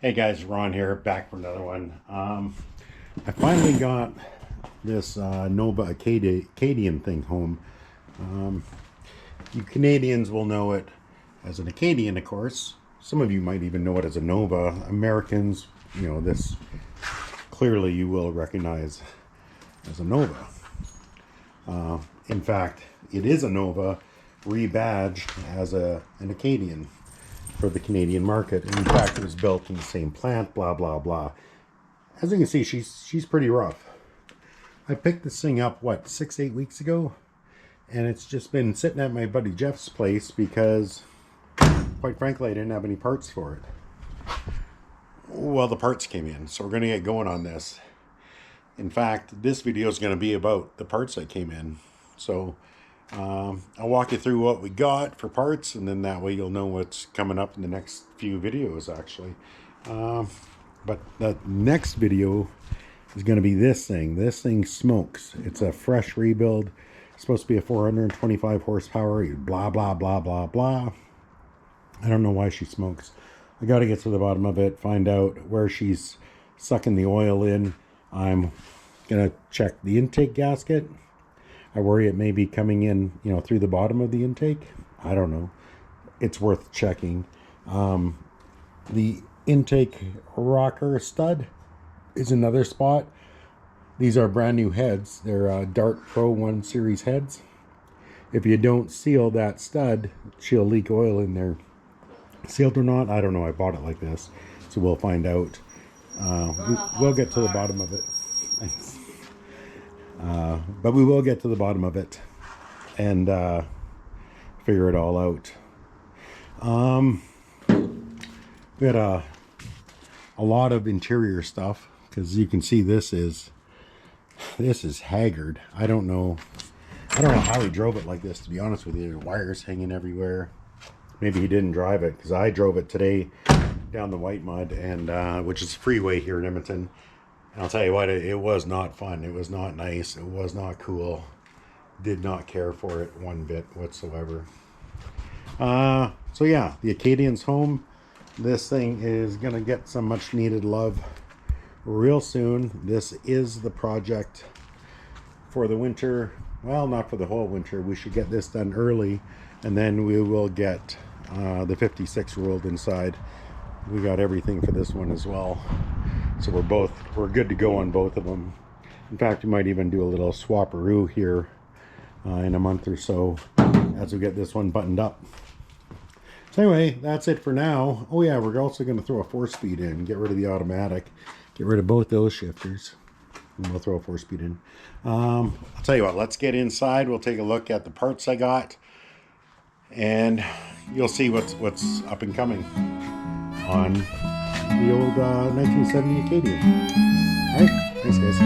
Hey guys, Ron here, back for another one. I finally got this Nova Acadian thing home. You Canadians will know it as an Acadian, of course. Some of you might even know it as a Nova. Americans, this clearly you will recognize as a Nova. In fact, it is a Nova rebadged as an Acadian for the Canadian market. And in fact, it was built in the same plant, blah, blah, blah. As you can see, she's pretty rough. I picked this thing up, 6-8 weeks ago? And it's just been sitting at my buddy Jeff's place because, quite frankly, I didn't have any parts for it. Well, the parts came in, so we're going to get going on this. In fact, this video is going to be about the parts that came in. So I'll walk you through what we got for parts, and then that way you'll know what's coming up in the next few videos, actually. But the next video is going to be this thing. This thing smokes. It's a fresh rebuild. It's supposed to be a 425 horsepower, blah, blah, blah, blah, blah. I don't know why she smokes. I got to get to the bottom of it, find out where she's sucking the oil in. I'm going to check the intake gasket. I worry it may be coming in, through the bottom of the intake. I don't know. It's worth checking. The intake rocker stud is another spot. These are brand new heads. They're Dart Pro 1 Series heads. If you don't seal that stud, she'll leak oil in there. Sealed or not, I don't know. I bought it like this, so we'll find out. We'll get to the bottom of it. Thanks. But we will get to the bottom of it and figure it all out. We had a lot of interior stuff, because you can see this is haggard. I don't know how he drove it like this, to be honest with you. There's wires hanging everywhere. Maybe he didn't drive it, because I drove it today down the White Mud, and which is freeway here in Edmonton. And I'll tell you what, it was not fun. It was not nice. It was not cool. Did not care for it one bit whatsoever. So yeah, the Acadian's home. This thing is going to get some much needed love real soon. This is the project for the winter. Well, not for the whole winter. We should get this done early, and then we will get the 56 rolled inside. We got everything for this one as well. So we're good to go on both of them. In fact, we might even do a little swapperoo here in a month or so as we get this one buttoned up. So anyway, that's it for now. Oh yeah, we're also going to throw a 4-speed in, get rid of the automatic, get rid of both those shifters, and we'll throw a 4-speed in. I'll tell you what, let's get inside. We'll take a look at the parts I got, and you'll see what's up and coming on the old 1970 Acadian. All right, thanks guys.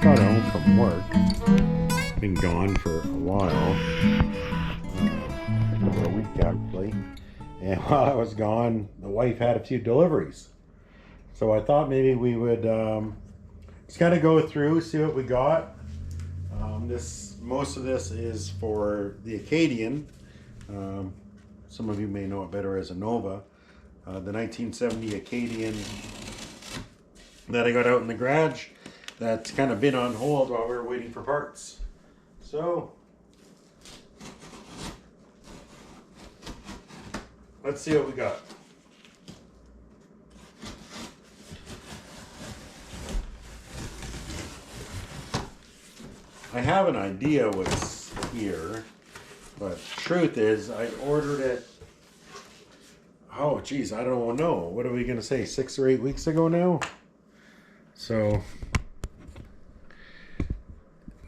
Got home from work. Been gone for a while. For a week actually. And while I was gone, the wife had a few deliveries. So I thought maybe we would just kind of go through, see what we got. Most of this is for the Acadian. Some of you may know it better as a Nova. The 1970 Acadian that I got out in the garage, that's kind of been on hold while we were waiting for parts. So let's see what we got. I have an idea what's here, but truth is I ordered it, oh geez, I don't know. What are we going to say, 6 or 8 weeks ago now? So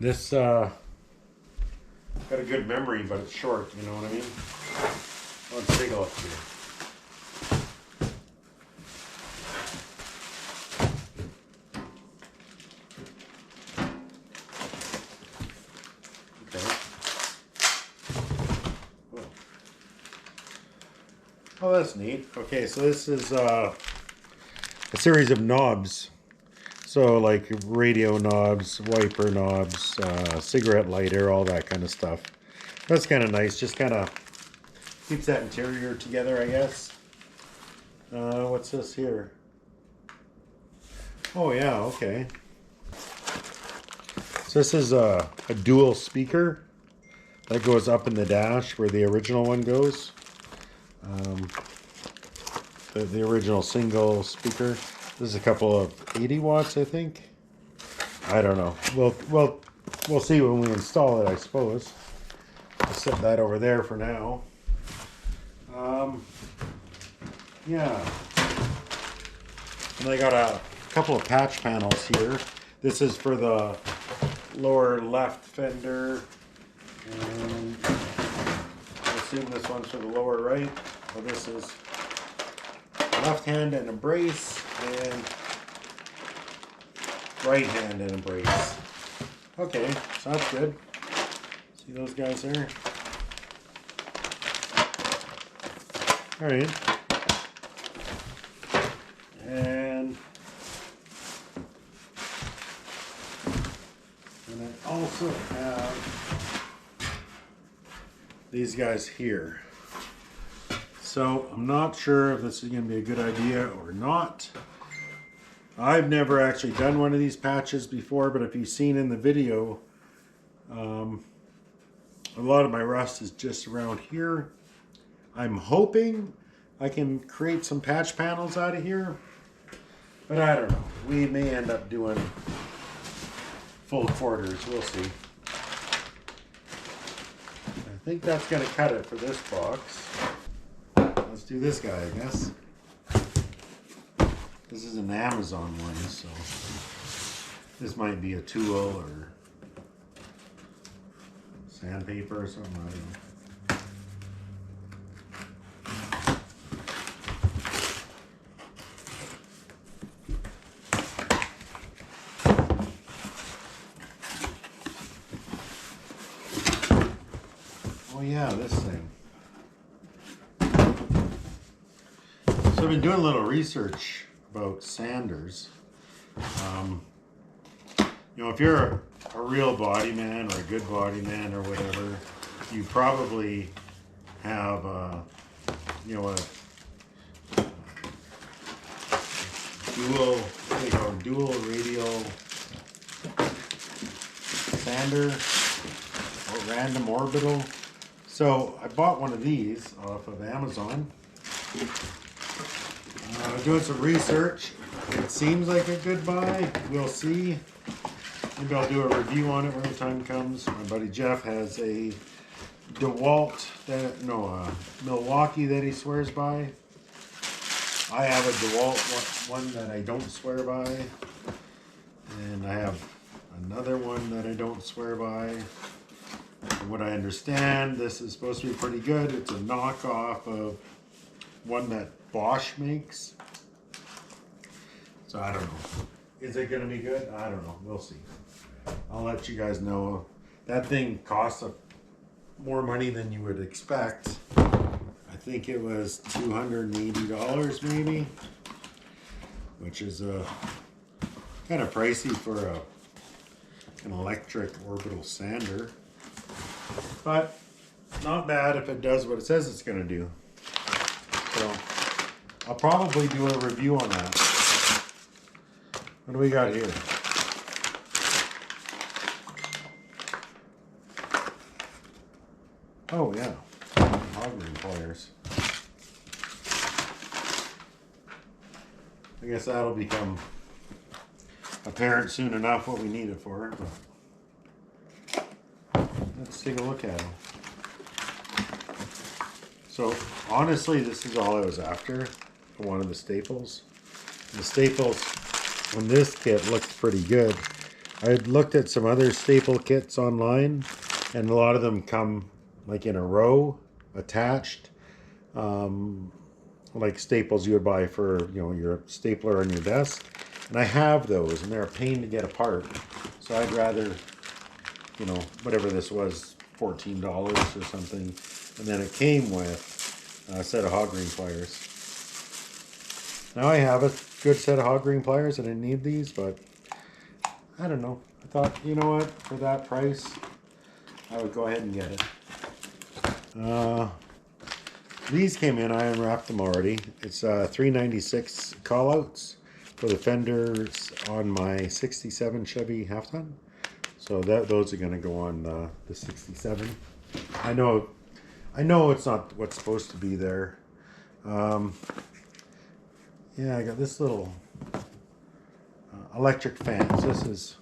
this got a good memory, but it's short, you know what I mean? Let's take a look here. Oh, that's neat. Okay, so this is a series of knobs. So like radio knobs, wiper knobs, cigarette lighter, all that kind of stuff. That's kind of nice. Just kind of keeps that interior together, I guess. What's this here? Oh yeah, okay. So this is a dual speaker that goes up in the dash where the original one goes. The original single speaker. This is a couple of 80 watts, I think. I don't know. We'll see when we install it, I suppose. I'll set that over there for now. Yeah. And I got a couple of patch panels here. This is for the lower left fender, and I assume this one's for the lower right. Well, this is left hand and a brace, and right hand and a brace. Okay, so that's good. See those guys there? All right. And I also have these guys here. So I'm not sure if this is going to be a good idea or not. I've never actually done one of these patches before, but if you've seen in the video, a lot of my rust is just around here. I'm hoping I can create some patch panels out of here, but I don't know. We may end up doing full quarters. We'll see. I think that's going to cut it for this box. Let's do this guy, I guess. This is an Amazon one, so this might be a tool or sandpaper or something. I don't know. Oh yeah, this thing. So I've been doing a little research about sanders. You know, if you're a real body man or a good body man or whatever, you probably have you know, a dual radial sander or random orbital. So I bought one of these off of Amazon. Doing some research. It seems like a good buy. We'll see. Maybe I'll do a review on it when the time comes. My buddy Jeff has a DeWalt, Milwaukee that he swears by. I have a DeWalt one that I don't swear by. And I have another one that I don't swear by. From what I understand, this is supposed to be pretty good. It's a knockoff of one that Bosch makes. So I don't know. Is it going to be good? I don't know. We'll see. I'll let you guys know. That thing costs more money than you would expect. I think it was $280 maybe, which is kind of pricey for an electric orbital sander. But not bad if it does what it says it's going to do. So I'll probably do a review on that. What do we got here? Oh yeah, augering pliers. I guess that'll become apparent soon enough what we need it for. Let's take a look at them. So honestly, this is all I was after for one of the staples. The staples on this kit looks pretty good. I had looked at some other staple kits online, and a lot of them come like in a row, attached, like staples you would buy for, you know, your stapler on your desk. And I have those, and they're a pain to get apart. So I'd rather, you know, whatever this was, $14 or something. And then it came with set of hog ring pliers. Now I have a good set of hog ring pliers. I didn't need these, but I don't know. I thought, you know what, for that price, I would go ahead and get it. These came in, I unwrapped them already. It's $3.96 callouts for the fenders on my 67 Chevy half ton. So those are going to go on the 67. I know it's not what's supposed to be there. Yeah, I got this little electric fan. So this is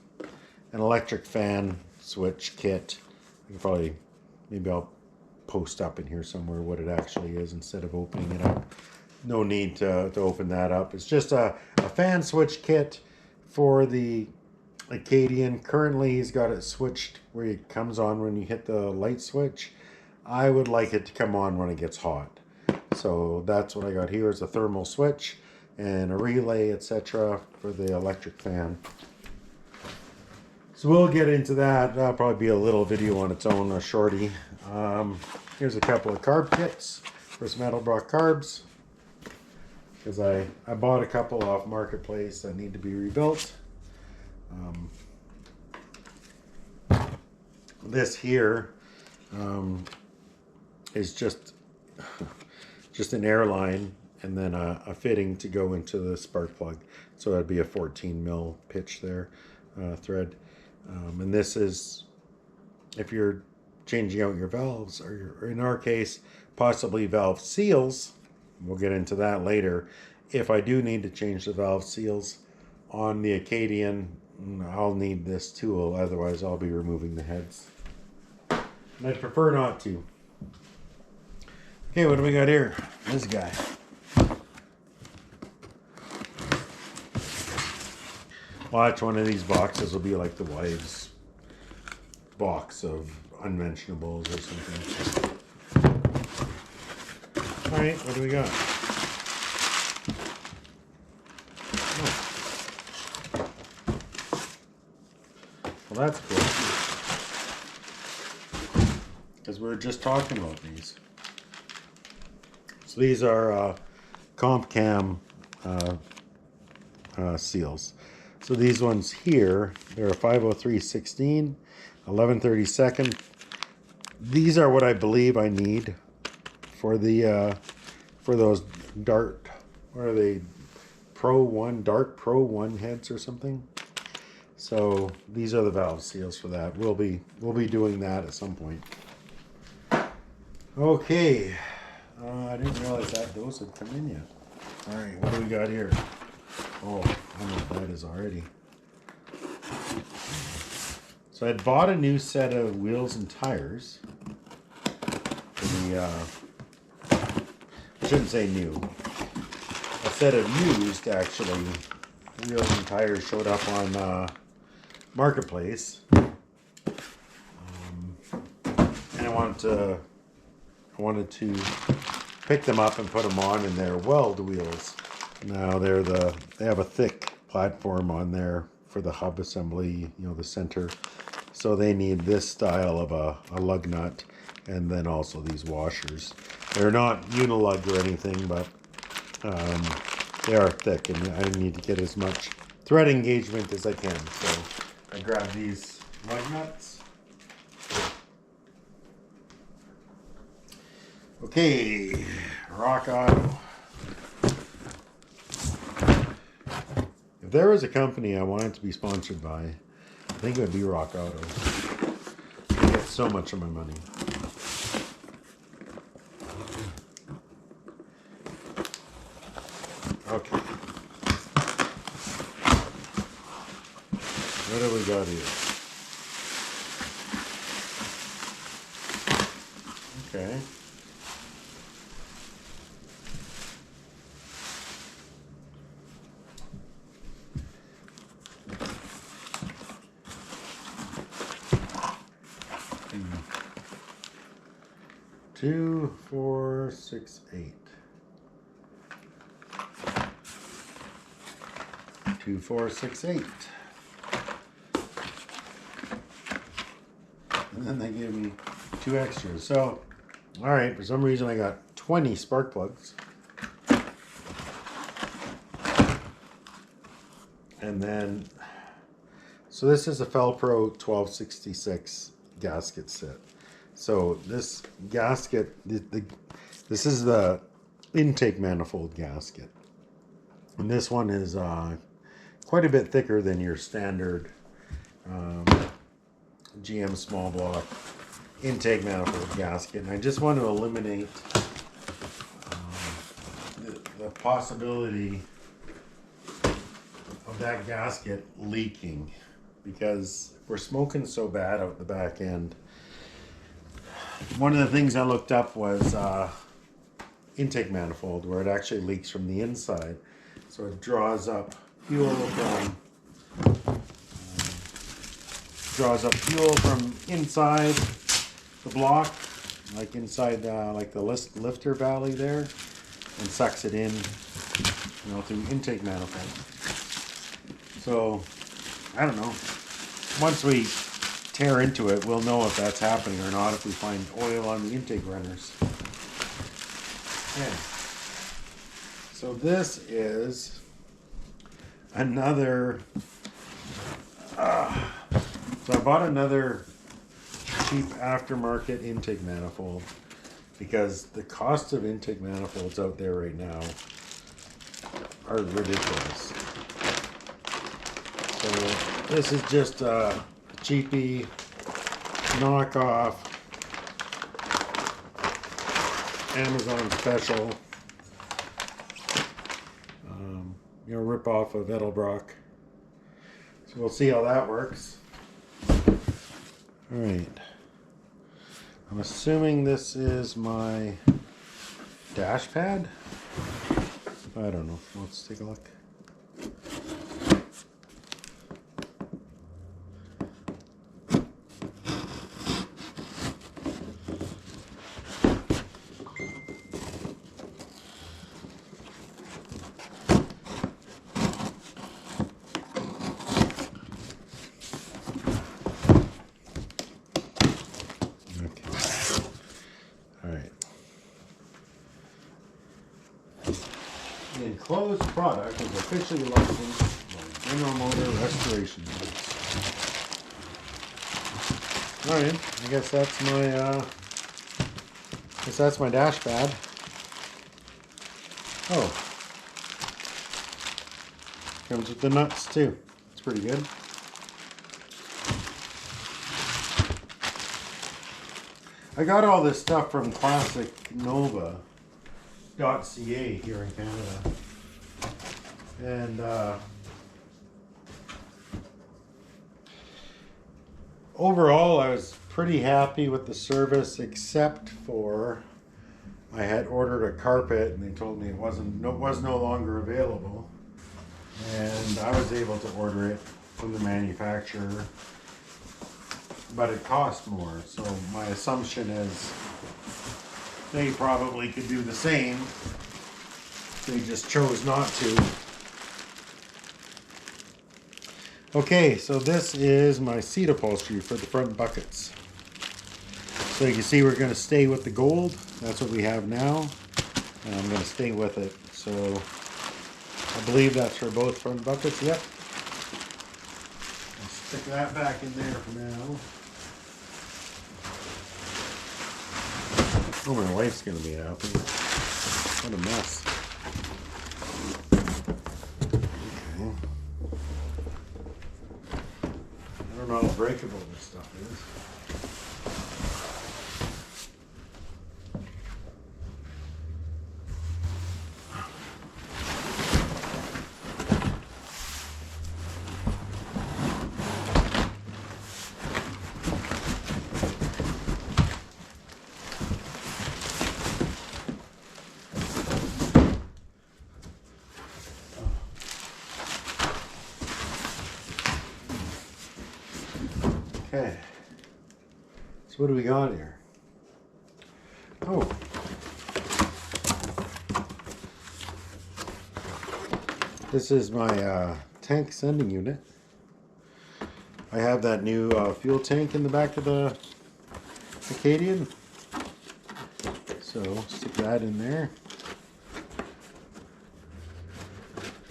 an electric fan switch kit. I can probably, maybe I'll post up in here somewhere what it actually is instead of opening it up. No need to open that up. It's just a fan switch kit for the Acadian. Currently he's got it switched where it comes on when you hit the light switch. I would like it to come on when it gets hot. So that's what I got here is a thermal switch and a relay, etc. for the electric fan. So we'll get into that. That'll probably be a little video on its own, a shorty. Here's a couple of carb kits for some Metalbrock carbs. Because I bought a couple off Marketplace that need to be rebuilt. This here is just an air line and then a fitting to go into the spark plug. So that'd be a 14 mil pitch there, thread. And this is, if you're changing out your valves, or in our case, possibly valve seals. We'll get into that later. If I do need to change the valve seals on the Acadian, I'll need this tool. Otherwise, I'll be removing the heads. And I'd prefer not to. Okay, what do we got here? This guy. Watch, one of these boxes will be like the wives' box of unmentionables or something. Alright, what do we got? Oh. Well, that's cool. Because we were just talking about these. So these are comp cam seals. So these ones here, they're a 503/16, 11/32. These are what I believe I need for the for those Dart, what are they, Dart Pro 1 heads or something. So these are the valve seals for that. We'll be doing that at some point. Okay, I didn't realize that those had come in yet. All right, what do we got here? Oh, how much that is already. So I bought a new set of wheels and tires. I shouldn't say new. A set of used, actually, wheels and tires showed up on Marketplace. And I wanted to pick them up and put them on in their weld wheels. Now they have a thick platform on there for the hub assembly, you know, the center. So they need this style of a lug nut and then also these washers. They're not unilug or anything, but they are thick and I need to get as much thread engagement as I can. So I grabbed these lug nuts. Okay, Rock Auto. If there was a company I wanted to be sponsored by, I think it would be Rock Auto. I get so much of my money. Okay. What do we got here? Okay. Two, 4, 6, 8. 2, 4, 6, 8. And then they gave me 2 extras. So, all right, for some reason I got 20 spark plugs. And then, so this is a Felpro 1266 gasket set. So this gasket, this is the intake manifold gasket. And this one is quite a bit thicker than your standard GM small block intake manifold gasket. And I just want to eliminate the possibility of that gasket leaking, because we're smoking so bad out the back end. One of the things I looked up was intake manifold, where it actually leaks from the inside. So it draws up fuel from inside the block, like inside like the lifter valley there, and sucks it in, you know, through intake manifold. So I don't know. Once we tear into it, we'll know if that's happening or not, if we find oil on the intake runners. Okay. So this is another, so I bought another cheap aftermarket intake manifold, because the cost of intake manifolds out there right now are ridiculous. So this is just a cheapy knockoff Amazon special, you know, rip off of Edelbrock. So we'll see how that works. All right. I'm assuming this is my dash pad. I don't know. Let's take a look. The enclosed product is officially licensed by General Motor Restoration. Alright, I guess that's my dash pad. Oh. Comes with the nuts too. It's pretty good. I got all this stuff from ClassicNova.ca here in Canada, and overall I was pretty happy with the service, except for I had ordered a carpet and they told me it was no longer available, and I was able to order it from the manufacturer, but it cost more. So my assumption is they probably could do the same. They just chose not to. Okay, so this is my seat upholstery for the front buckets. So you can see we're going to stay with the gold. That's what we have now, and I'm going to stay with it. So I believe that's for both front buckets. Yep. I'll stick that back in there for now. Oh, my wife's gonna be happy. What a mess. Okay. I don't know how breakable this stuff is. Okay, so what do we got here? Oh, this is my tank sending unit. I have that new fuel tank in the back of the Acadian. So stick that in there.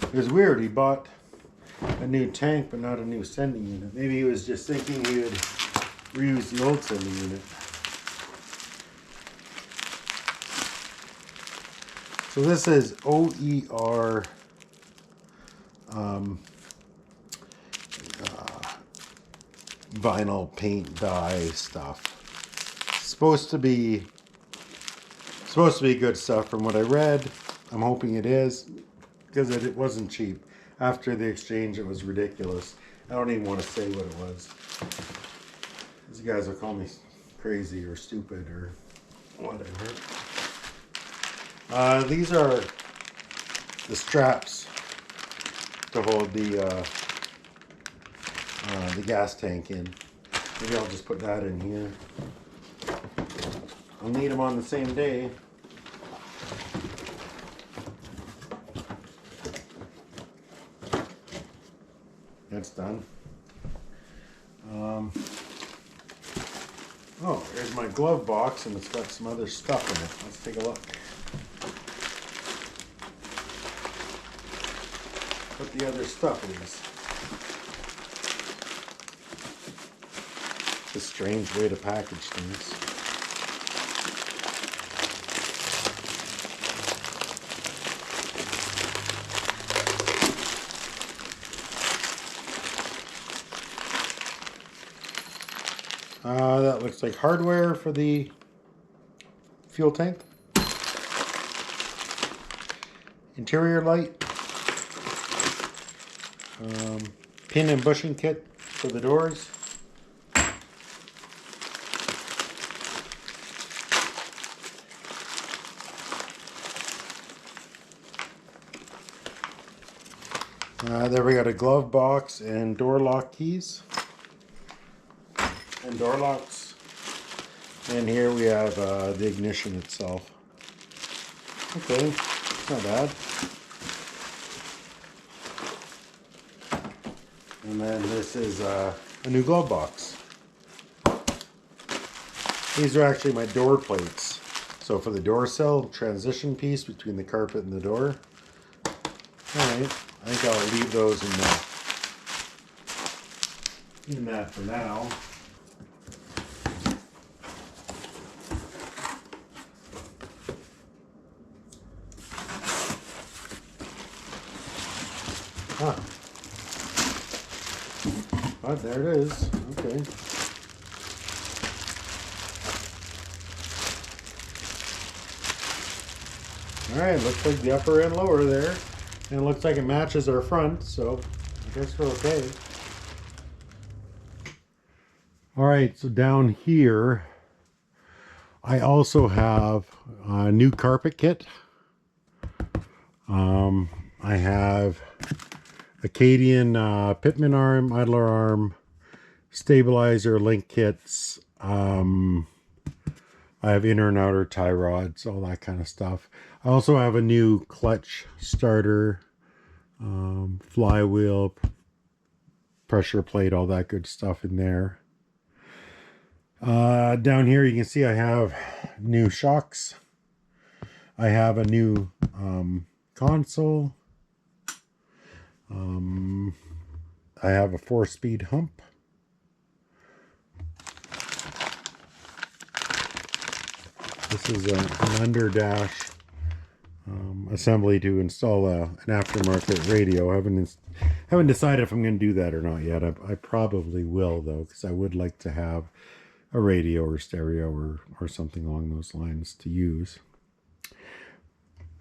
It was weird, he bought a new tank but not a new sending unit. Maybe he was just thinking he would reuse the old sending unit. So this is OER vinyl paint dye stuff. Supposed to be good stuff from what I read. I'm hoping it is, because it wasn't cheap. After the exchange, it was ridiculous. I don't even want to say what it was. These guys will call me crazy or stupid or whatever. These are the straps to hold the gas tank in. Maybe I'll just put that in here. I'll need them on the same day. That's done. Oh, here's my glove box, and it's got some other stuff in it. Let's take a look. What the other stuff is. It's a strange way to package things. That looks like hardware for the fuel tank. Interior light. Pin and bushing kit for the doors. There we got a glove box and door lock keys and door locks. And here we have the ignition itself. Okay, it's not bad. And then this is a new glove box. These are actually my door plates. So for the door sill, transition piece between the carpet and the door. Alright, I think I'll leave those in that for now. Huh. Oh, there it is. Okay. Alright, looks like the upper and lower there. And it looks like it matches our front, so I guess we're okay. Alright, so down here, I also have a new carpet kit. I have Acadian pitman arm, idler arm, stabilizer, link kits. I have inner and outer tie rods, all that kind of stuff. I also have a new clutch starter, flywheel, pressure plate, all that good stuff in there. Down here you can see I have new shocks. I have a new console. I have a 4-speed hump. This is an under-dash assembly to install an aftermarket radio. I haven't decided if I'm going to do that or not yet. I probably will, though, because I would like to have a radio or stereo or something along those lines to use.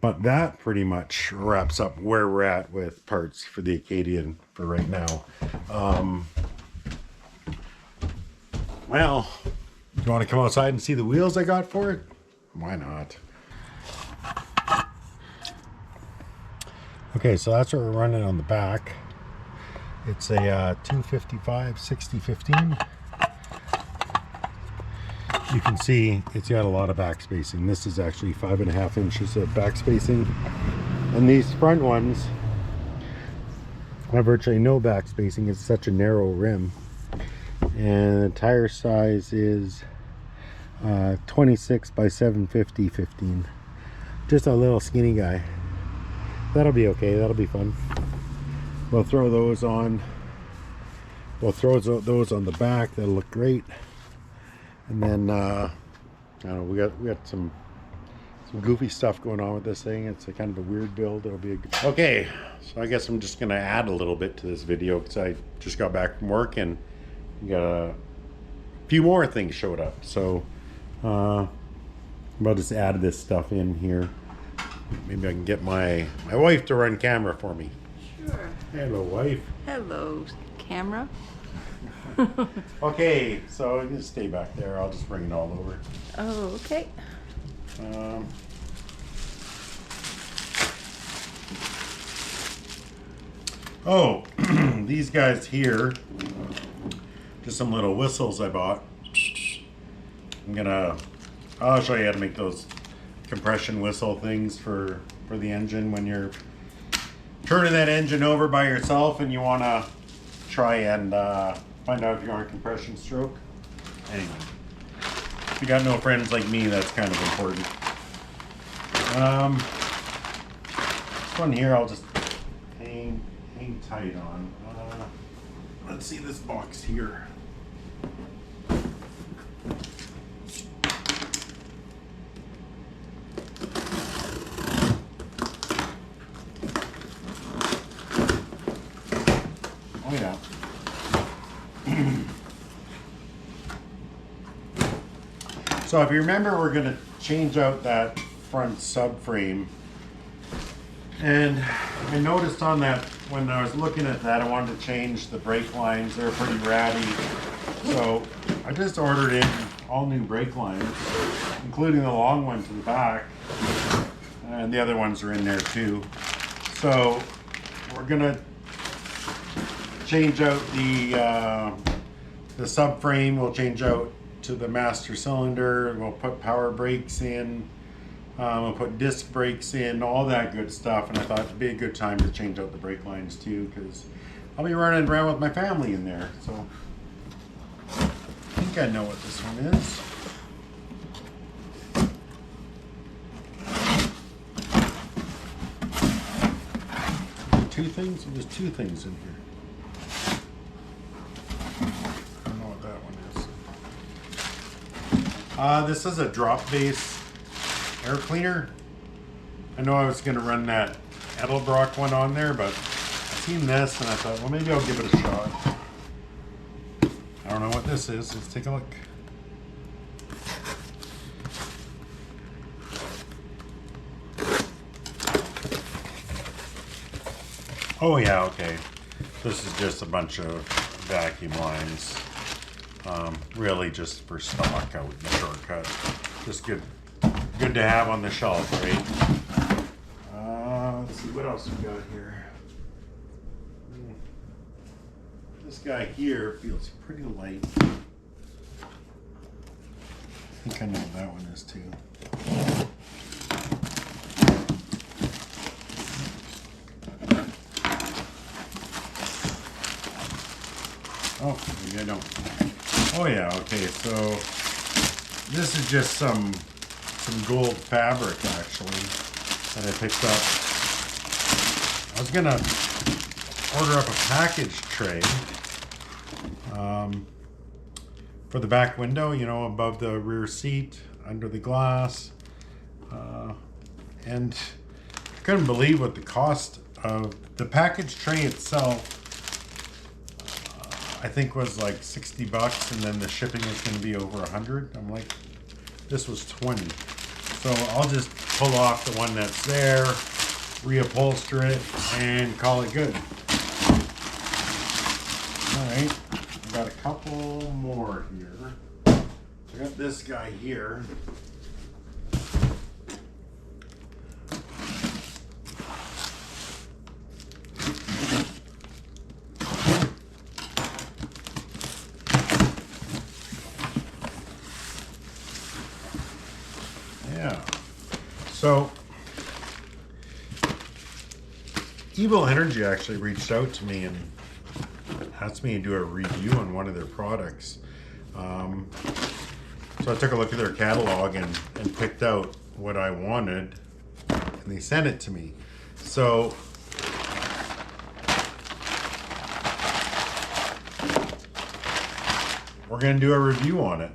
But that pretty much wraps up where we're at with parts for the Acadian for right now. Well, do you want to come outside and see the wheels I got for it? Why not? Okay, so that's what we're running on the back. It's a 255 6015. You can see it's got a lot of back spacing. This is actually 5.5 inches of back spacing. And these front ones have virtually no back spacing. It's such a narrow rim. And the tire size is 26 by 750 15. Just a little skinny guy. That'll be okay. That'll be fun. We'll throw those on. We'll throw those on the back. That'll look great. And then I don't know. We got some goofy stuff going on with this thing. It's a kind of a weird build. It'll be a good... Okay, so I guess I'm just gonna add a little bit to this video because I just got back from work and got a few more things showed up. So I'll just add this stuff in here. Maybe I can get my wife to run camera for me. Sure. Hello, wife. Hello, camera. Okay, so you just stay back there. I'll just bring it all over. Oh, okay. Oh, these guys here, just some little whistles I bought. I'll show you how to make those compression whistle things for the engine when you're turning that engine over by yourself and you want to try and find out if you're on a compression stroke. Anyway, if you got no friends like me, that's kind of important. This one here I'll just hang tight on. Let's see this box here. Oh yeah. So if you remember, we're going to change out that front subframe. And I noticed on that, when I was looking at that, I wanted to change the brake lines. They're pretty ratty. So I just ordered in all new brake lines, including the long one to the back. And the other ones are in there too. So we're gonna change out the subframe. We'll change out to the master cylinder. We'll put power brakes in. We'll put disc brakes in, all that good stuff. And I thought it'd be a good time to change out the brake lines too, because I'll be running around with my family in there. So I think I know what this one is. Two things? There's two things in here. I don't know what that one is. This is a drop base air cleaner. I know I was going to run that Edelbrock one on there, but I've seen this and I thought, well, maybe I'll give it a shot. I don't know what this is. Let's take a look. Oh yeah, okay. This is just a bunch of vacuum lines. Really just for stock out in the shortcut. Just good to have on the shelf, right? Let's see what else we got here. This guy here feels pretty light. I think I know what that one is too. Oh, maybe I don't. Oh yeah, okay, so this is just some gold fabric actually that I picked up. I was gonna order up a package tray for the back window, you know, above the rear seat, under the glass, and I couldn't believe what the cost of the package tray itself I think was like 60 bucks, and then the shipping was going to be over 100. I'm like, this was 20. So I'll just pull off the one that's there, reupholster it, and call it good. Alright, I got a couple more here. I got this guy here. Yeah. So, Evil Energy actually reached out to me and asked me to do a review on one of their products. So I took a look at their catalog and picked out what I wanted, and they sent it to me. So we're gonna do a review on it.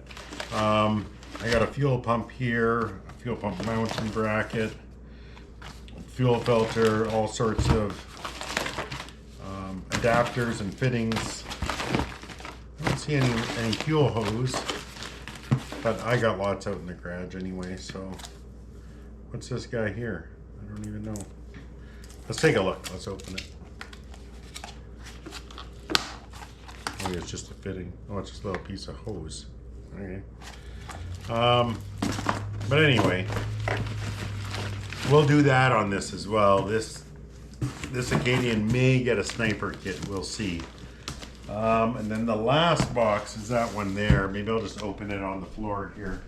I got a fuel pump here, a fuel pump mounting bracket, fuel filter, all sorts of adapters and fittings. I don't see any fuel hose, but I got lots out in the garage anyway. So what's this guy here? I don't even know. Let's take a look. Let's open it. Oh, it's just a fitting. Oh, it's just a little piece of hose. Okay. But anyway, we'll do that on this as well. This Acadian may get a sniper kit. We'll see. And then the last box is that one there. Maybe I'll just open it on the floor here.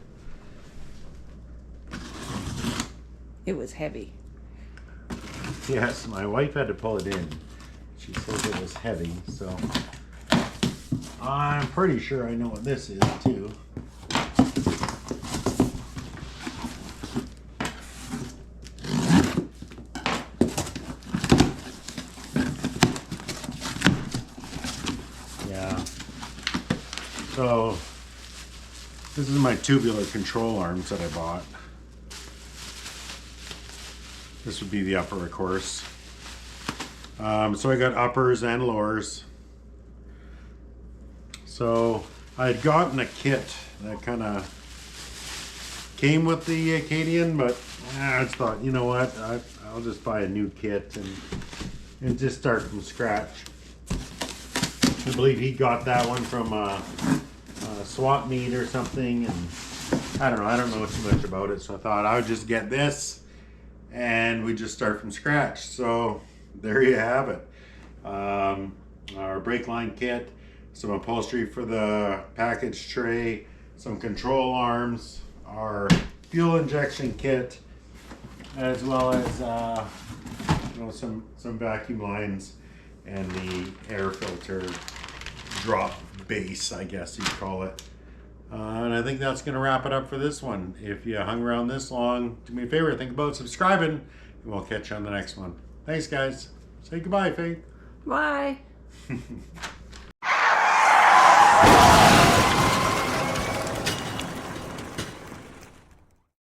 It was heavy. Yes, my wife had to pull it in. She said it was heavy, so I'm pretty sure I know what this is too. Yeah. So this is my tubular control arms that I bought. This would be the upper, of course. So I got uppers and lowers. So I had gotten a kit that kind of came with the Acadian, but I just thought, you know what, I'll just buy a new kit and just start from scratch. I believe he got that one from a swap meet or something, and I don't know too much about it, so I thought I would just get this and we just start from scratch. So there you have it. Our brake line kit, some upholstery for the package tray, some control arms, our fuel injection kit, as well as some vacuum lines and the air filter drop base, I guess you'd call it. And I think that's going to wrap it up for this one. If you hung around this long, do me a favor, think about subscribing, and we'll catch you on the next one. Thanks, guys. Say goodbye, Faith. Bye.